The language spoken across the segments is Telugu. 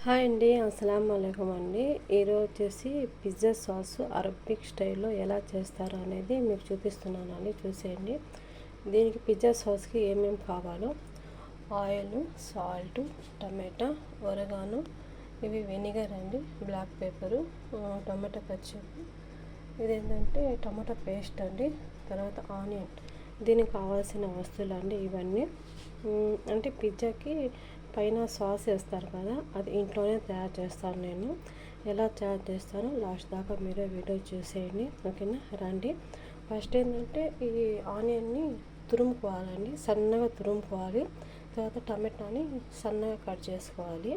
హాయ్ అండి, అస్సలం వాలేకుమ్ అండి. ఈరోజు వచ్చేసి పిజ్జా సాస్ అరబిక్ స్టైల్లో ఎలా చేస్తారో అనేది మీకు చూపిస్తున్నానండి, చూసేయండి. దీనికి పిజ్జా సాస్కి ఏమేమి కావాలో: ఆయిల్, సాల్ట్, టమాటా, ఒరగాను, ఇవి వెనిగర్ అండి, బ్లాక్ పెప్పరు, టమాటా కచ్చప్, ఇదేంటంటే టమాటా పేస్ట్ అండి, తర్వాత ఆనియన్. దీనికి కావాల్సిన వస్తువులు అండి ఇవన్నీ. అంటే పిజ్జాకి పైన సాస్ వేస్తారు కదా, అది ఇంట్లోనే తయారు చేస్తాను నేను. ఎలా తయారు చేస్తానో లాస్ట్ దాకా మీరే వీడియో చూసేయండి, ఓకేనా? రండి. ఫస్ట్ ఏంటంటే ఈ ఆనియన్ని తురుముకోవాలండి, సన్నగా తురుముకోవాలి. తర్వాత టమాటాని సన్నగా కట్ చేసుకోవాలి.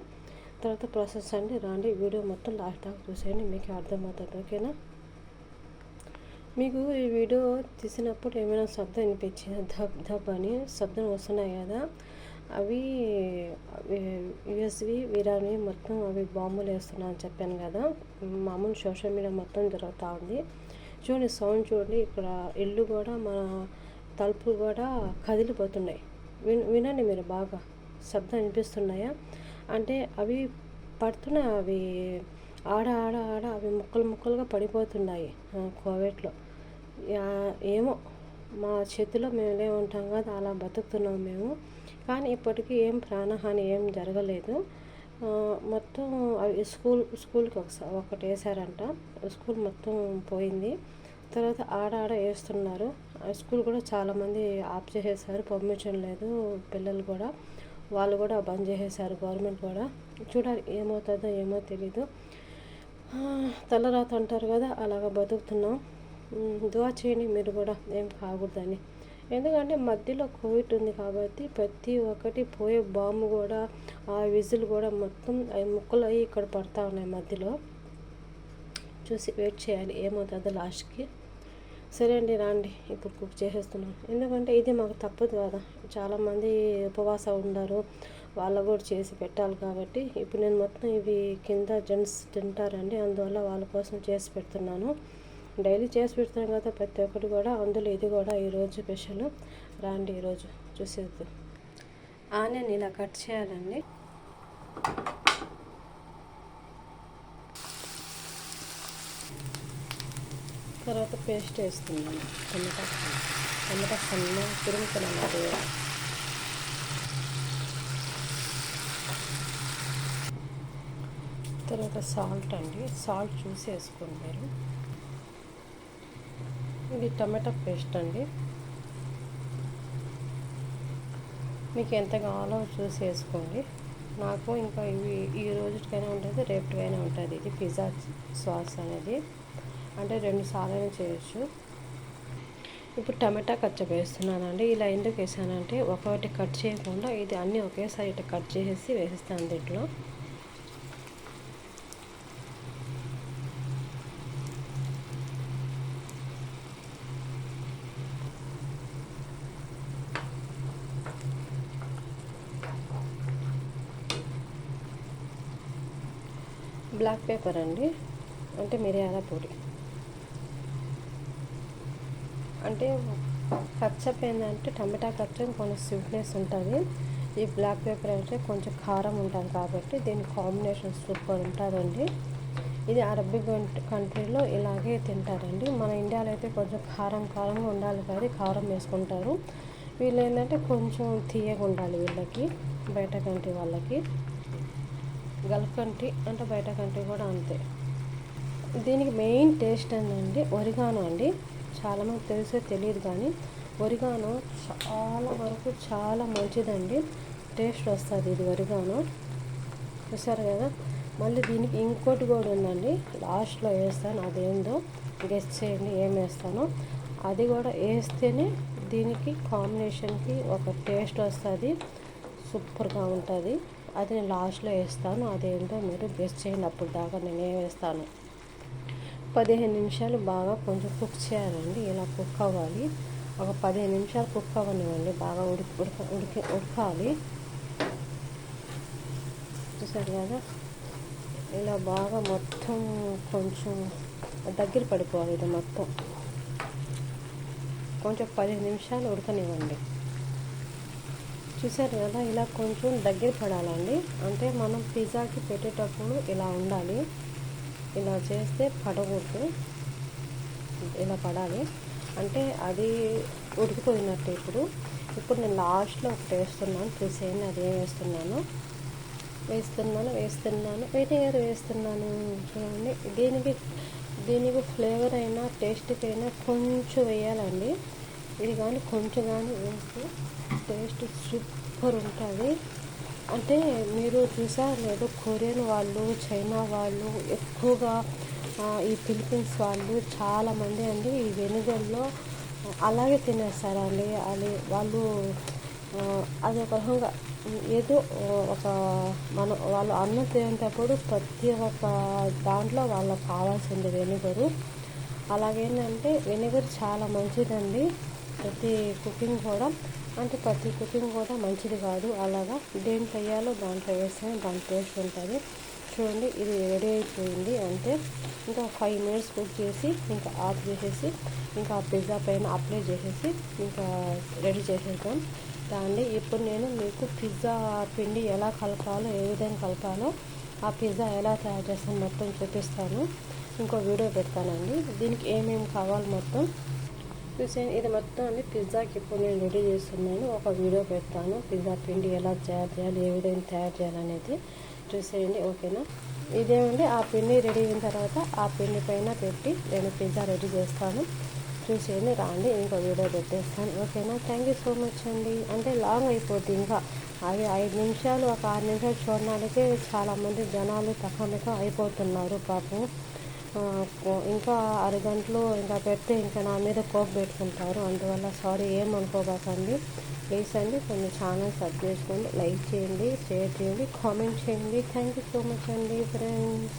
తర్వాత ప్రాసెస్ అండి. రండి, వీడియో మొత్తం లాస్ట్ దాకా చూసేయండి, మీకు అర్థమవుతుంది, ఓకేనా? మీకు ఈ వీడియో తీసినప్పుడు ఏమైనా శబ్దం వినిపించింది, ధబ్ ధబ్ అని శబ్దం వస్తున్నాయి కదా, అవి యుఎస్వి ఇరానీ మొత్తం అవి బాంబులు వేస్తున్నా అని చెప్పాను కదా. మామూలు సోషల్ మీడియా మొత్తం జరుగుతూ ఉంది. చూడండి, సౌండ్ చూడండి. ఇక్కడ ఇల్లు కూడా, మన తలుపులు కూడా కదిలిపోతున్నాయి. వినండి మీరు, బాగా శబ్దం వినిపిస్తున్నాయా? అంటే అవి పడుతున్నాయి, అవి ఆడ ఆడ ఆడ అవి ముక్కలు ముక్కలుగా పడిపోతున్నాయి కోవేట్లో. ఏమో మా చేతిలో మేమే ఉంటాం కదా, అలా బతుకుతున్నాం మేము. కానీ ఇప్పటికీ ఏం ప్రాణహాని ఏం జరగలేదు. మొత్తం అవి స్కూల్కి ఒకటి వేసారంట, స్కూల్ మొత్తం పోయింది. తర్వాత ఆడ వేస్తున్నారు. స్కూల్ కూడా చాలామంది ఆఫ్ చేసేసారు, పర్మిషన్ లేదు. పిల్లలు కూడా, వాళ్ళు కూడా బంద్ చేసేసారు, గవర్నమెంట్ కూడా. చూడాలి ఏమవుతుందో ఏమో తెలీదు. తలరాత అంటారు కదా, అలాగ బతుకుతున్నాం. దువా చేయండి మీరు కూడా, ఏం కాకూడదని. ఎందుకంటే మధ్యలో కోవిడ్ ఉంది కాబట్టి ప్రతి ఒక్కటి పోయే బాంబు కూడా, ఆ విజిల్ కూడా మొత్తం ముక్కలు అయ్యి ఇక్కడ పడతా ఉన్నాయి మధ్యలో. చూసి వెయిట్ చేయాలి ఏమవుతుందో లాస్ట్కి. సరే అండి, రండి ఇప్పుడు కుక్ చేసేస్తున్నాం. ఎందుకంటే ఇది మాకు తప్పదు కదా, చాలామంది ఉపవాసం ఉండరు, వాళ్ళకు కూడా చేసి పెట్టాలి కాబట్టి. ఇప్పుడు నేను మొత్తం ఇవి కింద జెంట్స్ తింటారండి, అందువల్ల వాళ్ళ కోసం చేసి పెడుతున్నాను. డైలీ చేసి పెడతాం కదా ప్రతి ఒక్కటి కూడా, అందులో ఇది కూడా ఈరోజు స్పెషల్. రాండి ఈరోజు చూసేద్దాం. ఆనియన్ ఇలా కట్ చేయాలండి. తర్వాత పేస్ట్ వేస్తున్నాను, టమాటా సన్న తురుముకున్నాను. తర్వాత సాల్ట్ అండి, సాల్ట్ చూసి వేసుకోండి మీరు. ఇది టమాటా పేస్ట్ అండి, మీకు ఎంత కావాలో చూసి వేసుకోండి. నాకు ఇంకా ఇవి ఈ రోజుకైనా ఉంటుంది, రేపటికైనా ఉంటుంది. ఇది పిజ్జా సాస్ అనేది, అంటే 2 సార్లు చేయొచ్చు. ఇప్పుడు టమాటా కచ్చప్ వేస్తున్నానండి. ఇలా ఎందుకు వేసానంటే, ఒకటి కట్ చేయకుండా ఇది అన్నీ ఒకేసారి ఇట్లా కట్ చేసేసి వేసేస్తాను దీంట్లో. బ్లాక్ పేపర్ అండి, అంటే మిరియాల పొడి. అంటే కచ్చప్ ఏంటంటే టమాటా కచ్చప్ కొంచెం స్వీట్నెస్ ఉంటుంది. ఈ బ్లాక్ పేపర్ అంటే కొంచెం కారం ఉంటుంది కాబట్టి దీని కాంబినేషన్ సూపర్ ఉంటుందండి. ఇది అరబిక్ కంట్రీలో ఇలాగే తింటారండి. మన ఇండియాలో అయితే కొంచెం కారంగా ఉండాలి కానీ కారం వేసుకుంటారు. వీళ్ళు ఏంటంటే కొంచెం తీయగా ఉండాలి వీళ్ళకి, బయట కంట్రీ వాళ్ళకి. గల్ఫ్ కంట్రీ అంటే బయట కంట్రీ కూడా అంతే. దీనికి మెయిన్ టేస్ట్ ఏంటంటే ఒరిగానో అండి. చాలామంది తెలిసే తెలియదు కానీ ఒరిగానో చాలా వరకు చాలా మంచిదండి, టేస్ట్ వస్తుంది ఇది ఒరిగానో. చూసారు కదా. మళ్ళీ దీనికి ఇంకోటి కూడా ఉందండి, లాస్ట్లో వేస్తాను, అదేందో గెస్ చేయండి ఏం వేస్తానో. అది కూడా వేస్తేనే దీనికి కాంబినేషన్కి ఒక టేస్ట్ వస్తుంది, సూపర్గా ఉంటుంది. అది నేను లాస్ట్లో వేస్తాను, అదేంటో మీరు గెస్ చేయండి. అప్పుడు దాకా నేను ఏం వేస్తాను. 15 నిమిషాలు బాగా కొంచెం కుక్ చేయాలండి. ఇలా కుక్ అవ్వాలి, ఒక 15 నిమిషాలు కుక్ అవ్వనివ్వండి, బాగా ఉడకాలి. చూసారు కదా, ఇలా బాగా మొత్తం కొంచెం దగ్గర పడిపోవాలి. ఇది మొత్తం కొంచెం 15 నిమిషాలు ఉడకనివ్వండి. చూసారు కదా, ఇలా కొంచెం దగ్గర పడాలండి. అంటే మనం పిజ్జాకి పెట్టేటప్పుడు ఇలా ఉండాలి, ఇలా చేస్తే పడకూడదు, ఇలా పడాలి. అంటే అది ఉడికిపోయినట్టు. ఇప్పుడు నేను లాస్ట్లో ఒకటి వేస్తున్నాను, చూసేయండి అది ఏం వేస్తున్నాను వెనిగర్ వేస్తున్నాను. చూడండి, దీనికి ఫ్లేవర్ అయినా టేస్ట్కి అయినా కొంచెం వేయాలండి. ఇది కానీ కొంచెం కానీ వేస్తే టేస్ట్ సూపర్ ఉంటుంది. అంటే మీరు చూసారు లేదు, కొరియన్ వాళ్ళు, చైనా వాళ్ళు ఎక్కువగా, ఈ ఫిలిప్పీన్స్ వాళ్ళు చాలామంది అండి ఈ వెనిగర్లో అలాగే తినేస్తారండి. అది వాళ్ళు అది ఒక రకంగా ఏదో ఒక వాళ్ళు అన్నం తినేటప్పుడు ప్రతి ఒక్క దాంట్లో వాళ్ళకి కావాల్సింది వెనిగరు. అలాగేంటంటే వెనిగర్ చాలా మంచిదండి ప్రతి కుకింగ్ కూడా మంచిది కాదు. అలాగా దేంట్లో వేయాలో దాంట్లో వేస్తేనే దాని టేస్ట్ ఉంటుంది. చూడండి, ఇది రెడీ అయిపోయింది. అంటే ఇంకా 5 minutes కుక్ చేసి ఇంకా ఆఫ్ చేసేసి ఇంకా పిజ్జా పైన అప్లై చేసేసి ఇంకా రెడీ చేసేద్దాం దాన్ని. ఇప్పుడు నేను మీకు పిజ్జా పిండి ఎలా కలపాలో, ఏ విధంగా కలపాలో, ఆ పిజ్జా ఎలా తయారు చేస్తాను మొత్తం చూపిస్తాను. ఇంకో వీడియో పెడతానండి. దీనికి ఏమేమి కావాలి మొత్తం చూసేయండి. ఇది మొత్తం అండి పిజ్జాకి ఇప్పుడు నేను రెడీ చేస్తున్నాను. ఒక వీడియో పెడతాను పిజ్జా పిండి ఎలా తయారు చేయాలి, ఏ విధంగా తయారు చేయాలనేది చూసేయండి, ఓకేనా. ఇదేమండి ఆ పిండి రెడీ అయిన తర్వాత ఆ పిండి పైన పెట్టి నేను పిజ్జా రెడీ చేస్తాను. చూసేయండి, రాండి ఇంకో వీడియో పెట్టేస్తాను, ఓకేనా. థ్యాంక్ యూ సో మచ్ అండి. అంటే లాంగ్ అయిపోద్ది, ఇంకా అవి 5 నిమిషాలు, ఒక 6 నిమిషాలు చూడడానికే చాలామంది జనాలు తక్కువ అయిపోతున్నారు పాపం. ఇంకా అరగంటలో ఇంకా పెడితే ఇంకా నా మీద కోపం పెట్టుకుంటారు. అందువల్ల సారీ, ఏమనుకోబాకండి ప్లీజ్ అండి. కొంచెం ఛానల్ సబ్స్క్రైబ్ చేసుకోండి, లైక్ చేయండి, షేర్ చేయండి, కామెంట్ చేయండి. థ్యాంక్ యూ సో మచ్ అండి ఫ్రెండ్స్.